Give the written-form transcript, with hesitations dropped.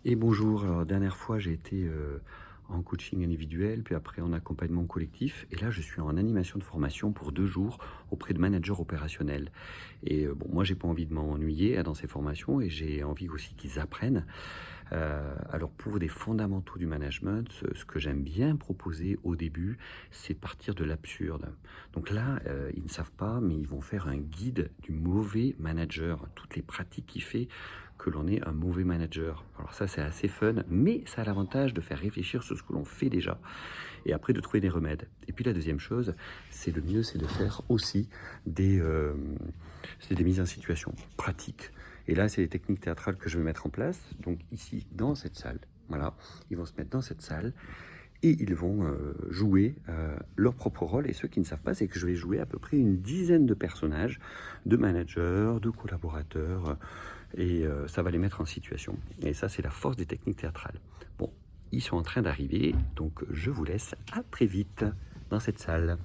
Et bonjour, alors dernière fois j'ai été en coaching individuel, puis après en accompagnement collectif, et là je suis en animation de formation pour 2 jours auprès de managers opérationnels. Et bon, moi j'ai pas envie de m'ennuyer dans ces formations et j'ai envie aussi qu'ils apprennent. Alors pour des fondamentaux du management, ce que j'aime bien proposer au début, c'est de partir de l'absurde. Donc là, ils ne savent pas, mais ils vont faire un guide du mauvais manager, toutes les pratiques qui fait que l'on est un mauvais manager. Alors ça, c'est assez fun, mais ça a l'avantage de faire réfléchir sur ce que l'on fait déjà et après de trouver des remèdes. Et puis la deuxième chose, c'est le mieux, c'est de faire aussi des, euh, c'est des mises en situation pratiques. Et là, c'est les techniques théâtrales que je vais mettre en place. Donc ici, dans cette salle, voilà, ils vont se mettre dans cette salle et ils vont jouer leur propre rôle. Et ceux qui ne savent pas, c'est que je vais jouer à peu près une dizaine de personnages, de managers, de collaborateurs, et ça va les mettre en situation. Et ça, c'est la force des techniques théâtrales. Bon, ils sont en train d'arriver, donc je vous laisse à très vite dans cette salle.